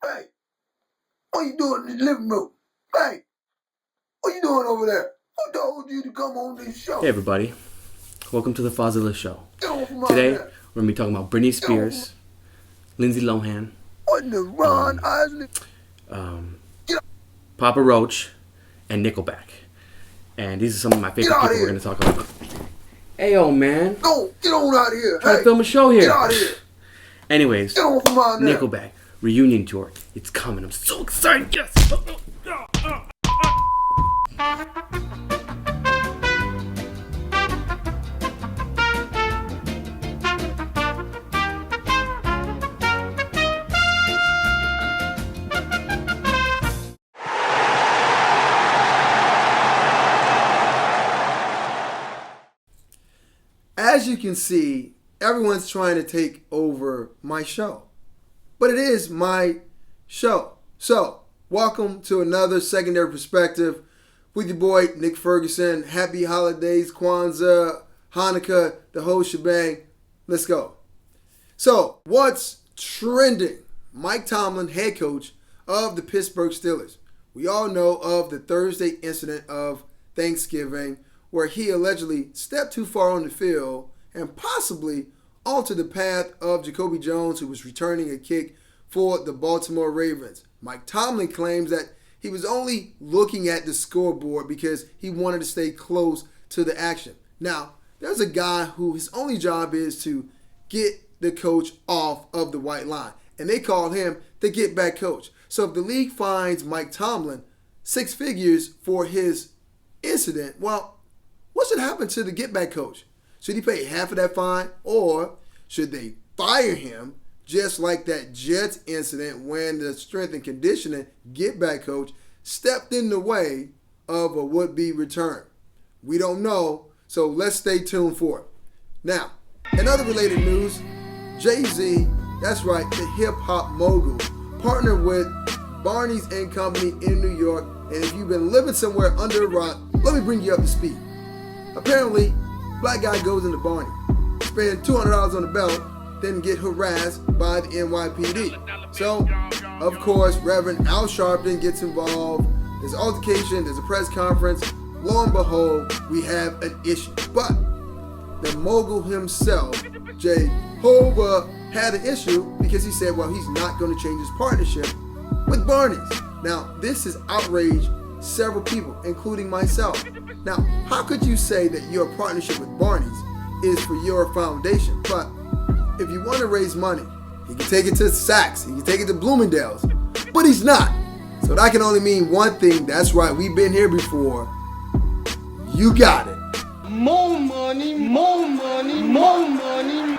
Hey, what you doing in the living room? Hey, what you doing over there? Who told you to come on this show? Hey everybody, welcome to the Fazilla Show. Get on from out Today there. we're going to be talking about Britney Spears, Lindsay Lohan, What in the Ron Isley? Papa Roach, and Nickelback. And these are some of my favorite Get out people here. we're going to talk about. Hey yo man, Go, get on out of here. trying Hey, to film a show here. get out of here. Anyways, Get on from out there. Nickelback reunion tour. It's coming. I'm so excited. Yes. As you can see, everyone's trying to take over my show. But it is my show. So, welcome to another Secondary Perspective with your boy, Nick Ferguson. Happy holidays, Kwanzaa, Hanukkah, the whole shebang. Let's go. So, what's trending? Mike Tomlin, head coach of the Pittsburgh Steelers. We all know of the Thursday incident of Thanksgiving where he allegedly stepped too far on the field and possibly altered the path of Jacoby Jones, who was returning a kick for the Baltimore Ravens. Mike Tomlin claims that he was only looking at the scoreboard because he wanted to stay close to the action. Now, there's a guy who his only job is to get the coach off of the white line, and they call him the get back coach. So if the league finds Mike Tomlin 6 figures for his incident, well, what should happen to the get back coach? Should he pay half of that fine, or should they fire him just like that Jets incident when the strength and conditioning get back coach stepped in the way of a would-be return? We don't know, so let's stay tuned for it. Now, in other related news, JayZ, that's right, the hip-hop mogul, partnered with Barney's and Company in New York. And if you've been living somewhere under a rock, let me bring you up to speed. Apparently, black guy goes into Barney, spend $200 on the belt, then get harassed by the NYPD. So, of course, Reverend Al Sharpton gets involved. There's altercation, there's a press conference. Lo and behold, we have an issue. But the mogul himself, Jehovah, had an issue because he said, well, he's not going to change his partnership with Barney's. Now, this has outraged several people, including myself. Now, how could you say that your partnership with Barney's is for your foundation? But if you want to raise money, he can take it to Saks, he can take it to Bloomingdale's, but he's not. So that can only mean one thing. That's right, we've been here before. You got it. More money, more money, more money.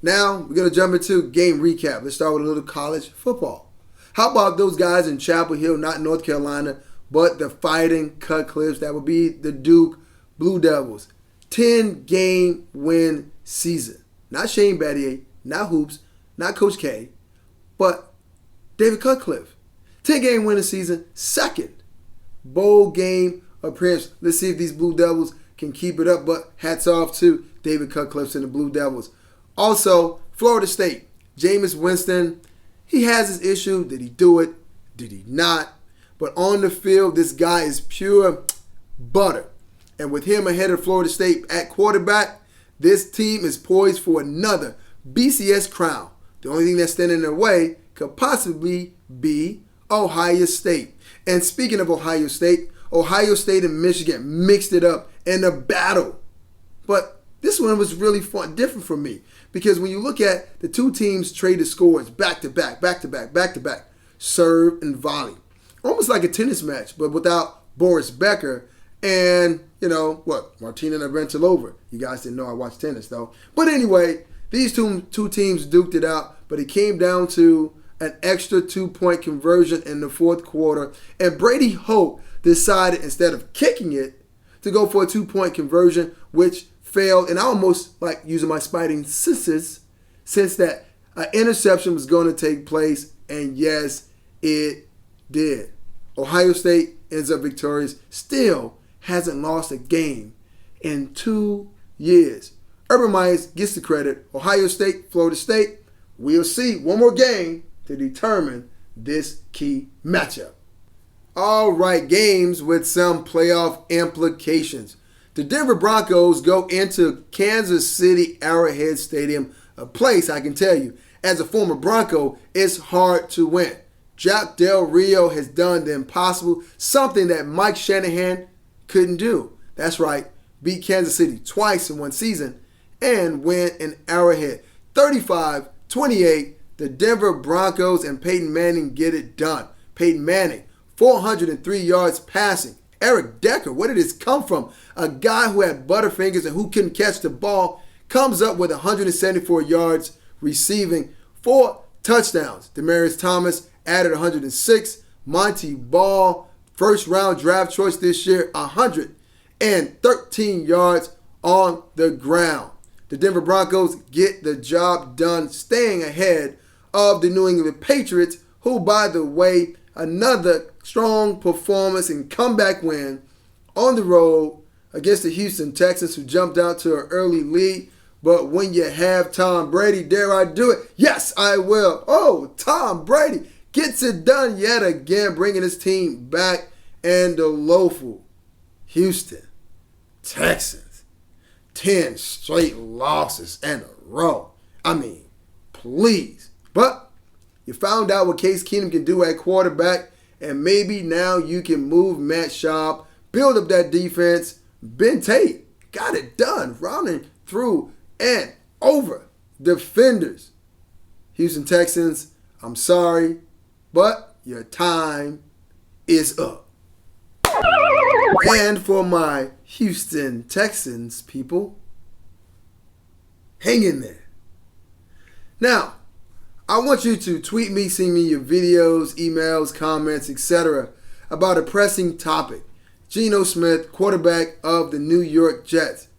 Now, we're going to jump into game recap. Let's start with a little college football. How about those guys in Chapel Hill, not North Carolina, but the Fighting Cutcliffes? That would be the Duke Blue Devils. 10-game win season. Not Shane Battier, not Hoops, not Coach K, but David Cutcliffe. 10-game winning season, second bowl game appearance. Let's see if these Blue Devils can keep it up, but hats off to David Cutcliffe and the Blue Devils. Also, Florida State, Jameis Winston, he has his issue. Did he do it? Did he not? But on the field, this guy is pure butter. And with him ahead of Florida State at quarterback, this team is poised for another BCS crown. The only thing that's standing in their way could possibly be Ohio State. And speaking of Ohio State and Michigan mixed it up in a battle. But this one was really fun, different for me. Because when you look at the two teams traded scores back to back, serve and volley. Almost like a tennis match, but without Boris Becker and, Martina Navratilova. You guys didn't know I watched tennis, though. But anyway, these two teams duked it out, but it came down to an extra 2-point conversion in the fourth quarter. And Brady Hoke decided, instead of kicking it, to go for a 2-point conversion, which failed. And I almost like using my spidey senses since that an interception was going to take place. And yes, it did. Ohio State ends up victorious. Still hasn't lost a game in 2 years. Urban Meyer gets the credit. Ohio State, Florida State, we'll see. One more game, to determine this key matchup. All right, games with some playoff implications. The Denver Broncos go into Kansas City Arrowhead Stadium, a place I can tell you, as a former Bronco, it's hard to win. Jack Del Rio has done the impossible, something that Mike Shanahan couldn't do. That's right, beat Kansas City twice in one season and win in Arrowhead. 35-28, the Denver Broncos and Peyton Manning get it done. Peyton Manning, 403 yards passing. Eric Decker, where did this come from? A guy who had butterfingers and who couldn't catch the ball comes up with 174 yards receiving, 4 touchdowns. Demaryius Thomas added 106. Monty Ball, first round draft choice this year, 113 yards on the ground. The Denver Broncos get the job done, staying ahead of the New England Patriots, who, by the way, another strong performance and comeback win on the road against the Houston Texans, who jumped out to an early lead. But when you have Tom Brady, dare I do it? Yes, I will. Oh, Tom Brady gets it done yet again, bringing his team back. And the local Houston Texans, 10 straight losses in a row. I mean, please. But you found out what Case Keenum can do at quarterback, and maybe now you can move Matt Schaub, build up that defense. Ben Tate got it done, running through and over defenders. Houston Texans, I'm sorry, but your time is up. And for my Houston Texans people, hang in there. Now, I want you to tweet me, send me your videos, emails, comments, etc. about a pressing topic. Geno Smith, quarterback of the New York Jets.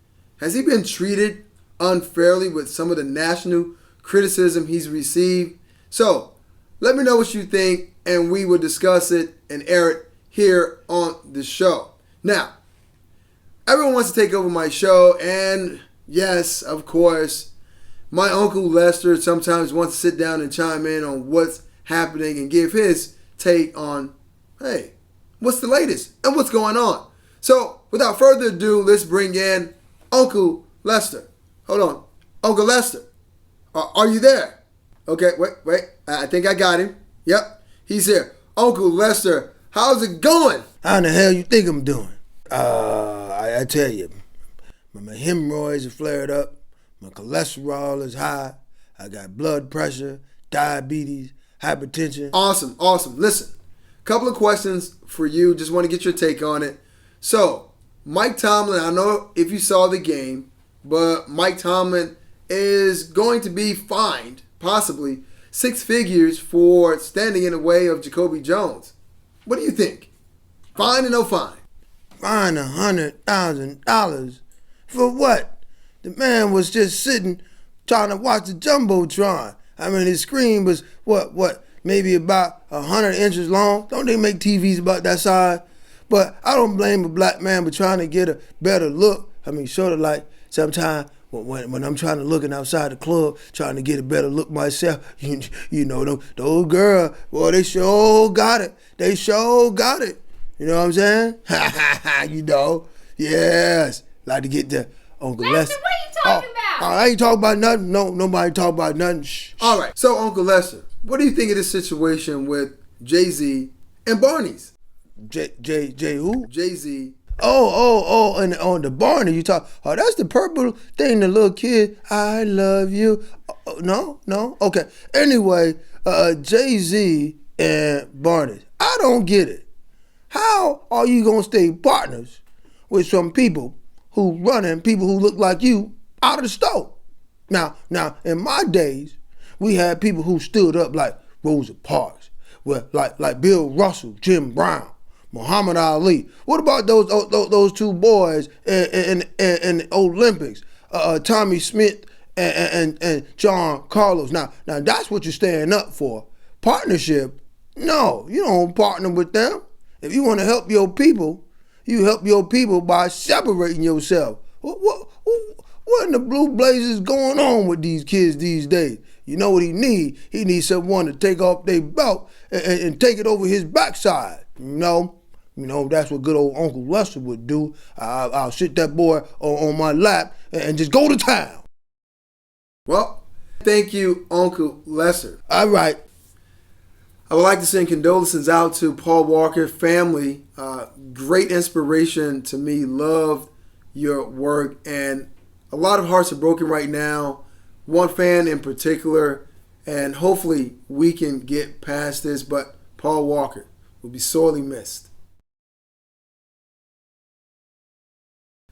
Has he been treated unfairly with some of the national criticism he's received? So, let me know what you think, and we will discuss it and air it here on the show. Now, everyone wants to take over my show, and yes, of course, my Uncle Lester sometimes wants to sit down and chime in on what's happening and give his take on, hey, what's the latest and what's going on. So, without further ado, let's bring in Uncle Lester. Hold on. Uncle Lester, are you there? Okay, wait. I think I got him. Yep, he's here. Uncle Lester, how's it going? How in the hell you think I'm doing? I tell you, my hemorrhoids are flared up. My cholesterol is high. I got blood pressure, diabetes, hypertension. Awesome. Listen, couple of questions for you. Just want to get your take on it. So, Mike Tomlin, I know if you saw the game, but Mike Tomlin is going to be fined, possibly, 6 figures for standing in the way of Jacoby Jones. What do you think? Fine or no fine? Fine $100,000 for what? The man was just sitting trying to watch the Jumbotron. I mean, his screen was, maybe about 100 inches long. Don't they make TVs about that size? But I don't blame a black man for trying to get a better look. I mean, sort of like sometimes when I'm trying to looking outside the club, trying to get a better look myself, you know, those girls, boy, they sure got it. You know what I'm saying? You know, yes. Like to get the Uncle Lester. What are you talking about? I ain't talking about nothing. No, nobody talk about nothing. Shh. All right. So, Uncle Lester, what do you think of this situation with JayZ and Barney's? Jay who? JayZ. And on the Barney you talk. Oh, that's the purple thing. The little kid. I love you. No. Okay. Anyway, JayZ and Barney. I don't get it. How are you gonna stay partners with some people who look like you out of the store? Now, in my days, we had people who stood up like Rosa Parks, like Bill Russell, Jim Brown, Muhammad Ali. What about those two boys in the Olympics, Tommy Smith and John Carlos? Now that's what you're standing up for. Partnership? No, you don't partner with them. If you want to help your people, you help your people by separating yourself. What in the blue blazes is going on with these kids these days? You know what he need? He needs someone to take off their belt and take it over his backside. You know, that's what good old Uncle Lester would do. I'll sit that boy on my lap and just go to town. Well, thank you, Uncle Lester. All right. I would like to send condolences out to Paul Walker family. Great inspiration to me. Loved your work, and a lot of hearts are broken right now. One fan in particular, and hopefully we can get past this, but Paul Walker will be sorely missed.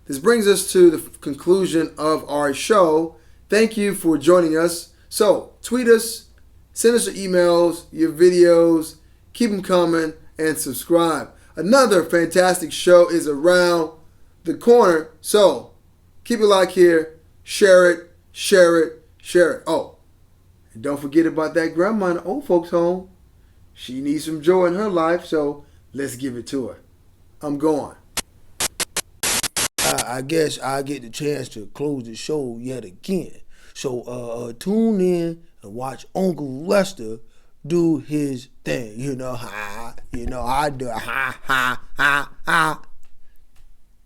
This brings us to the conclusion of our show. Thank you for joining us. So, tweet us, send us your emails, your videos, keep them coming, and subscribe. Another fantastic show is around the corner, so keep it locked here, share it, share it, share it. Oh, and don't forget about that grandma in the old folks' home. She needs some joy in her life, so let's give it to her. I'm going. I guess I get the chance to close the show yet again. So tune in and watch Uncle Lester do his thing. You know how I do it. Ha.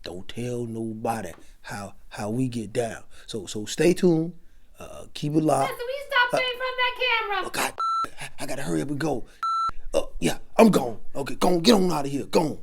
Don't tell nobody how we get down. So stay tuned. Keep it locked. Lester, will you stop playing from that camera? Oh, God, I gotta hurry up and go. Yeah, I'm gone. Okay, go on, get on out of here. Go on.